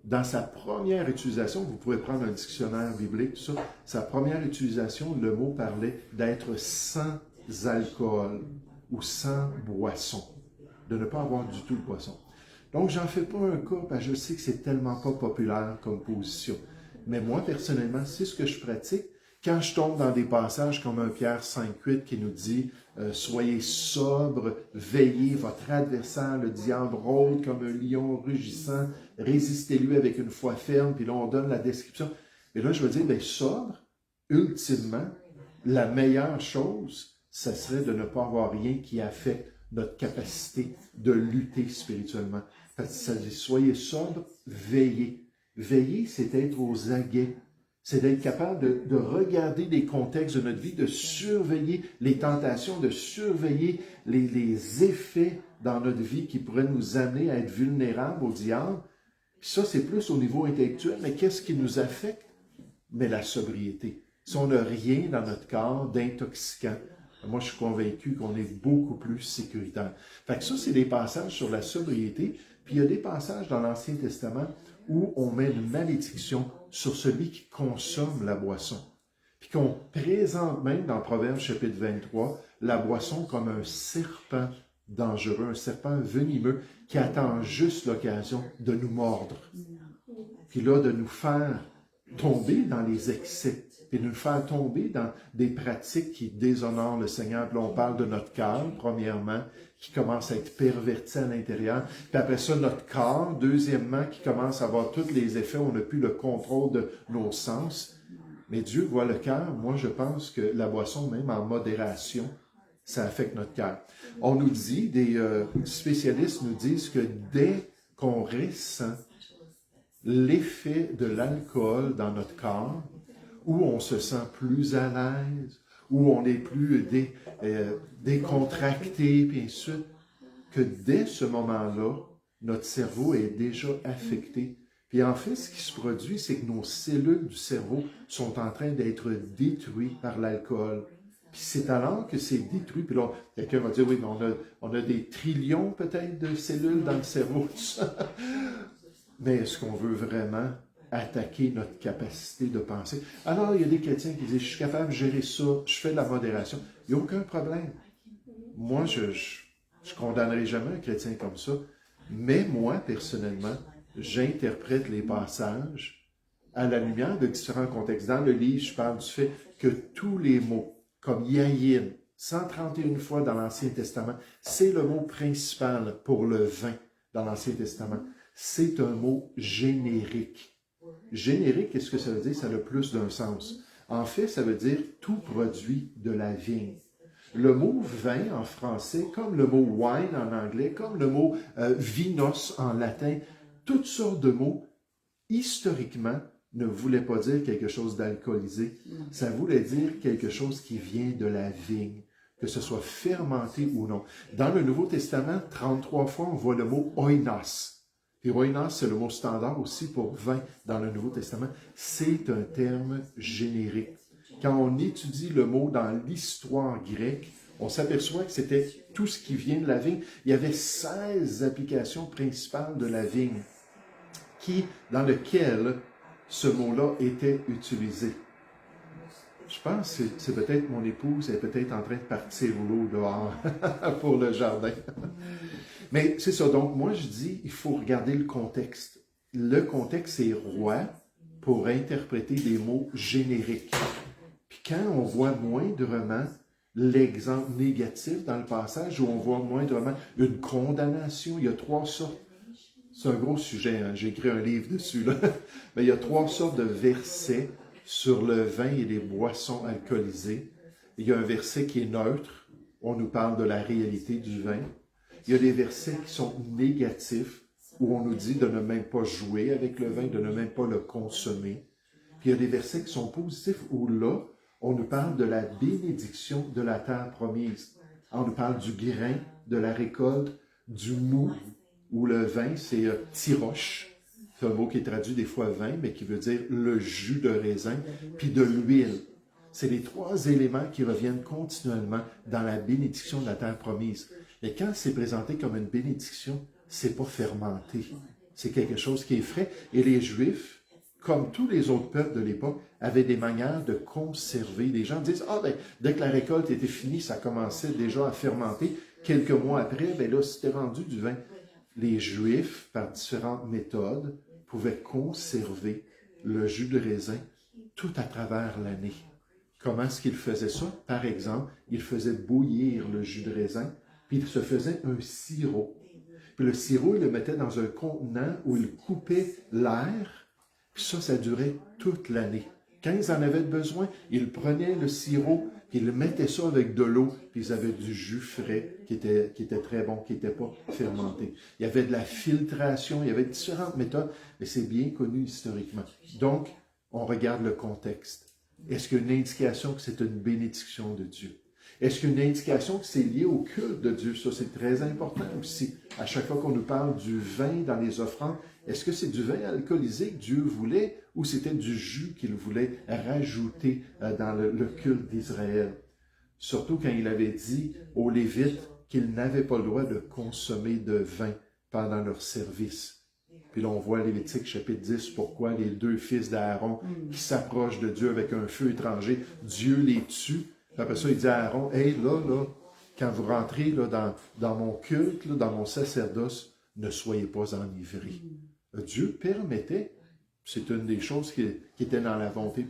dans sa première utilisation, vous pouvez prendre un dictionnaire biblique, tout ça, sa première utilisation, le mot parlait d'être sans alcool ou sans boisson, de ne pas avoir du tout de boisson. Donc, j'en fais pas un cas, parce que je sais que c'est tellement pas populaire comme position. Mais moi, personnellement, c'est ce que je pratique. Quand je tombe dans des passages comme 1 Pierre 5,8 qui nous dit « Soyez sobre, veillez, votre adversaire, le diable, rôde comme un lion rugissant, résistez-lui avec une foi ferme. » Puis là, on donne la description. Et là, je veux dire, bien, sobre, ultimement, la meilleure chose, ça serait de ne pas avoir rien qui affecte notre capacité de lutter spirituellement. Parce que ça dit « Soyez sobre, veillez. » Veiller, c'est être aux aguets. C'est d'être capable de regarder les contextes de notre vie, de surveiller les tentations, de surveiller les effets dans notre vie qui pourraient nous amener à être vulnérables au diable. Puis ça, c'est plus au niveau intellectuel, mais qu'est-ce qui nous affecte? Mais la sobriété. Si on n'a rien dans notre corps d'intoxicant, moi, je suis convaincu qu'on est beaucoup plus sécuritaire. Fait que ça, c'est des passages sur la sobriété. Puis il y a des passages dans l'Ancien Testament où on met une malédiction sur celui qui consomme la boisson. Puis qu'on présente même dans Proverbe chapitre 23, la boisson comme un serpent dangereux, un serpent venimeux qui attend juste l'occasion de nous mordre. Puis là, de nous faire tomber dans les excès, puis de nous faire tomber dans des pratiques qui déshonorent le Seigneur. Puis là, on parle de notre cœur, premièrement, qui commence à être perverti à l'intérieur. Puis après ça, notre corps, deuxièmement, qui commence à avoir tous les effets. On n'a plus le contrôle de nos sens. Mais Dieu voit le cœur. Moi, je pense que la boisson, même en modération, ça affecte notre cœur. On nous dit, des spécialistes nous disent que dès qu'on ressent l'effet de l'alcool dans notre corps, où on se sent plus à l'aise, où on est plus décontracté, puis ainsi de suite, que dès ce moment-là, notre cerveau est déjà affecté. Puis en fait, ce qui se produit, c'est que nos cellules du cerveau sont en train d'être détruites par l'alcool. Puis c'est alors que c'est détruit, puis là, quelqu'un va dire, oui, mais on a des trillions peut-être de cellules dans le cerveau, tout ça. Mais est-ce qu'on veut vraiment attaquer notre capacité de penser? Alors, il y a des chrétiens qui disent, je suis capable de gérer ça, je fais de la modération. Il n'y a aucun problème. Moi, je condamnerai jamais un chrétien comme ça. Mais moi, personnellement, j'interprète les passages à la lumière de différents contextes. Dans le livre, je parle du fait que tous les mots, comme yayin, 131 fois dans l'Ancien Testament, c'est le mot principal pour le vin dans l'Ancien Testament. C'est un mot générique. Générique, qu'est-ce que ça veut dire? Ça a le plus d'un sens. En fait, ça veut dire tout produit de la vigne. Le mot vin en français, comme le mot wine en anglais, comme le mot vinos en latin, toutes sortes de mots, historiquement, ne voulaient pas dire quelque chose d'alcoolisé. Ça voulait dire quelque chose qui vient de la vigne, que ce soit fermenté ou non. Dans le Nouveau Testament, 33 fois, on voit le mot oinos. Et oinos, c'est le mot standard aussi pour vin dans le Nouveau Testament. C'est un terme générique. Quand on étudie le mot dans l'histoire grecque, on s'aperçoit que c'était tout ce qui vient de la vigne. Il y avait 16 applications principales de la vigne dans lesquelles ce mot-là était utilisé. Je pense que c'est peut-être mon épouse, elle est peut-être en train de partir l'eau dehors pour le jardin. Mais c'est ça, donc moi je dis, il faut regarder le contexte. Le contexte est roi pour interpréter des mots génériques. Puis quand on voit moindrement l'exemple négatif dans le passage, où on voit moindrement une condamnation, il y a 3 sortes. C'est un gros sujet, hein? J'ai écrit un livre dessus, là. Mais il y a 3 sortes de versets sur le vin et les boissons alcoolisées. Il y a un verset qui est neutre, on nous parle de la réalité du vin. Il y a des versets qui sont négatifs, où on nous dit de ne même pas jouer avec le vin, de ne même pas le consommer. Puis il y a des versets qui sont positifs, où là, on nous parle de la bénédiction de la terre promise. On nous parle du grain, de la récolte, du mou, où le vin, c'est tiroche. C'est un mot qui est traduit des fois vin, mais qui veut dire le jus de raisin, puis de l'huile. C'est les 3 éléments qui reviennent continuellement dans la bénédiction de la terre promise. Et quand c'est présenté comme une bénédiction, c'est pas fermenté. C'est quelque chose qui est frais. Et les Juifs, comme tous les autres peuples de l'époque, avaient des manières de conserver. Les gens disent, dès que la récolte était finie, ça commençait déjà à fermenter. Quelques mois après, là, c'était rendu du vin. Les Juifs, par différentes méthodes, pouvaient conserver le jus de raisin tout à travers l'année. Comment est-ce qu'ils faisaient ça? Par exemple, ils faisaient bouillir le jus de raisin, puis ils se faisaient un sirop. Puis le sirop, ils le mettaient dans un contenant où ils coupaient l'air, puis ça durait toute l'année. Quand ils en avaient besoin, ils prenaient le sirop, puis ils mettaient ça avec de l'eau, puis ils avaient du jus frais qui était très bon, qui n'était pas fermenté. Il y avait de la filtration, il y avait différentes méthodes, mais c'est bien connu historiquement. Donc, on regarde le contexte. Est-ce qu'il y a une indication que c'est une bénédiction de Dieu? Est-ce qu'il y a une indication que c'est lié au culte de Dieu? Ça, c'est très important aussi. À chaque fois qu'on nous parle du vin dans les offrandes, est-ce que c'est du vin alcoolisé que Dieu voulait ou c'était du jus qu'il voulait rajouter dans le culte d'Israël? Surtout quand il avait dit aux Lévites qu'ils n'avaient pas le droit de consommer de vin pendant leur service. Puis là, on voit Lévitique chapitre 10, pourquoi les 2 fils d'Aaron qui s'approchent de Dieu avec un feu étranger, Dieu les tue. Après ça, il dit à Aaron, « Hey, là, quand vous rentrez là, dans mon culte, là, dans mon sacerdoce, ne soyez pas enivrés. » Dieu permettait, c'est une des choses qui était dans la volonté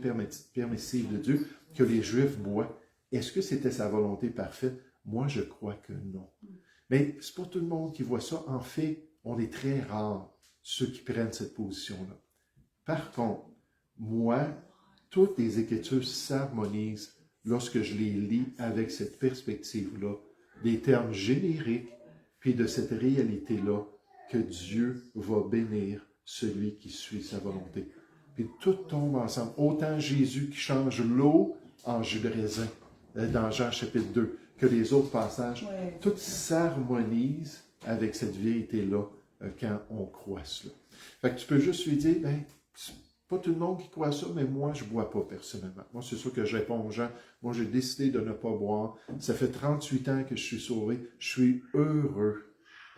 permissive de Dieu, que les Juifs boivent. Est-ce que c'était sa volonté parfaite? Moi, je crois que non. Mais c'est pas tout le monde qui voit ça. En fait, on est très rares, ceux qui prennent cette position-là. Par contre, moi, toutes les Écritures s'harmonisent lorsque je les lis avec cette perspective-là, des termes génériques, puis de cette réalité-là, que Dieu va bénir celui qui suit sa volonté. Puis tout tombe ensemble. Autant Jésus qui change l'eau en jus de raisin, dans Jean chapitre 2, que les autres passages, tout s'harmonise avec cette vérité-là quand on croit cela. Fait que tu peux juste lui dire, c'est pas tout le monde qui croit ça, mais moi, je ne bois pas personnellement. Moi, c'est sûr que je réponds aux gens. Moi, j'ai décidé de ne pas boire. Ça fait 38 ans que je suis sauvé. Je suis heureux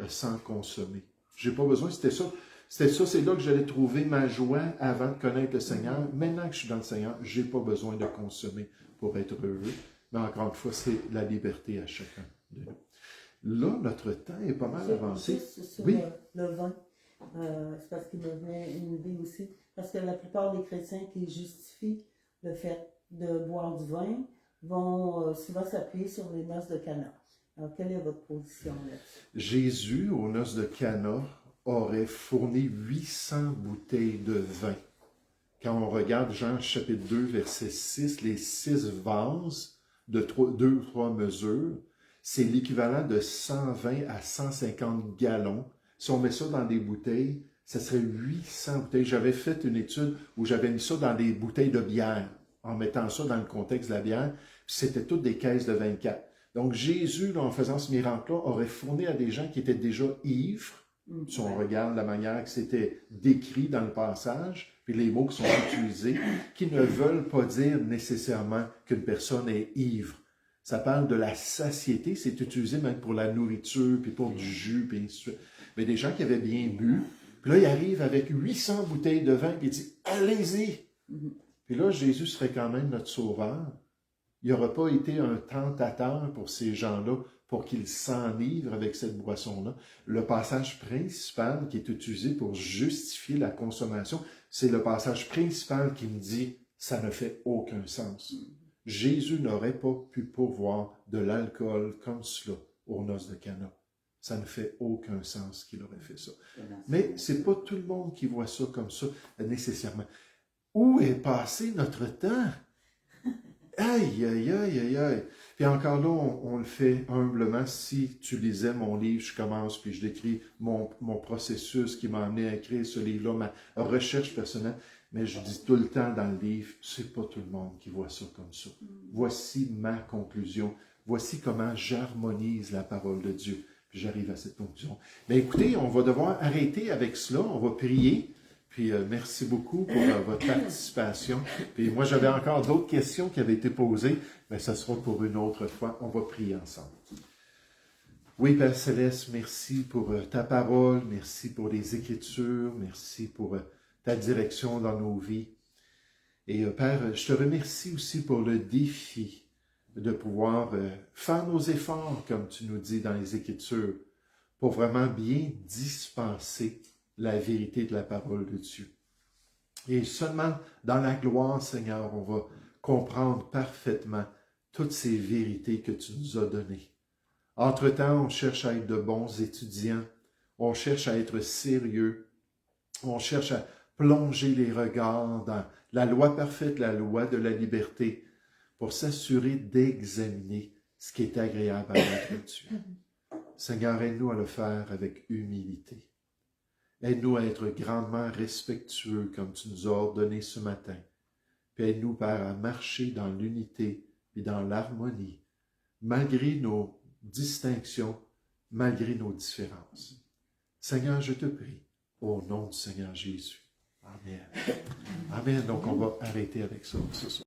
sans consommer. J'ai pas besoin, c'était ça, c'est là que j'allais trouver ma joie avant de connaître le Seigneur. Maintenant que je suis dans le Seigneur, j'ai pas besoin de consommer pour être heureux. Mais encore une fois, c'est la liberté à chacun de nous. Là, notre temps est pas mal avancé. Juste sur oui. le vin. C'est parce qu'il me venait une idée aussi. Parce que la plupart des chrétiens qui justifient le fait de boire du vin vont souvent s'appuyer sur les noces de Cana. Alors, quelle est votre position là-dessus? Jésus, aux noces de Cana, aurait fourni 800 bouteilles de vin. Quand on regarde Jean chapitre 2, verset 6, les 6 vases de 2 ou 3 mesures, c'est l'équivalent de 120 à 150 gallons. Si on met ça dans des bouteilles, ça serait 800 bouteilles. J'avais fait une étude où j'avais mis ça dans des bouteilles de bière, en mettant ça dans le contexte de la bière, puis c'était toutes des caisses de 24. Donc Jésus, là, en faisant ce miracle-là, aurait fourni à des gens qui étaient déjà ivres, si on regarde la manière que c'était décrit dans le passage, puis les mots qui sont utilisés, qui ne veulent pas dire nécessairement qu'une personne est ivre. Ça parle de la satiété, c'est utilisé même pour la nourriture, puis pour du jus, puis ainsi de suite. Mais des gens qui avaient bien bu, puis là, il arrive avec 800 bouteilles de vin, puis il dit « Allez-y! » Puis là, Jésus serait quand même notre sauveur. Il n'aurait pas été un tentateur pour ces gens-là, pour qu'ils s'enivrent avec cette boisson-là. Le passage principal qui est utilisé pour justifier la consommation, c'est le passage principal qui me dit « ça ne fait aucun sens ». Jésus n'aurait pas pu pourvoir de l'alcool comme cela aux noces de Cana. Ça ne fait aucun sens qu'il aurait fait ça. Mais c'est pas tout le monde qui voit ça comme ça, nécessairement. Où est passé notre temps? Aïe, aïe, aïe, aïe, aïe. Puis encore là, on le fait humblement. Si tu lisais mon livre, je commence, puis je décris mon processus qui m'a amené à écrire ce livre-là, ma recherche personnelle. Mais je dis tout le temps dans le livre, c'est pas tout le monde qui voit ça comme ça. Voici ma conclusion. Voici comment j'harmonise la parole de Dieu. Puis j'arrive à cette conclusion. Mais écoutez, on va devoir arrêter avec cela. On va prier. Puis merci beaucoup pour votre participation. Puis moi, j'avais encore d'autres questions qui avaient été posées, mais ça sera pour une autre fois. On va prier ensemble. Oui, Père Céleste, merci pour ta parole, merci pour les Écritures, merci pour ta direction dans nos vies. Et Père, je te remercie aussi pour le défi de pouvoir faire nos efforts, comme tu nous dis dans les Écritures, pour vraiment bien dispenser la vérité de la parole de Dieu. Et seulement dans la gloire, Seigneur, on va comprendre parfaitement toutes ces vérités que tu nous as données. Entre-temps, on cherche à être de bons étudiants, on cherche à être sérieux, on cherche à plonger les regards dans la loi parfaite, la loi de la liberté, pour s'assurer d'examiner ce qui est agréable à notre Dieu. Seigneur, aide-nous à le faire avec humilité. Aide-nous à être grandement respectueux comme tu nous as ordonné ce matin. Puis aide-nous, Père, à marcher dans l'unité et dans l'harmonie, malgré nos distinctions, malgré nos différences. Seigneur, je te prie, au nom du Seigneur Jésus. Amen. Amen. Donc, on va arrêter avec ça ce soir.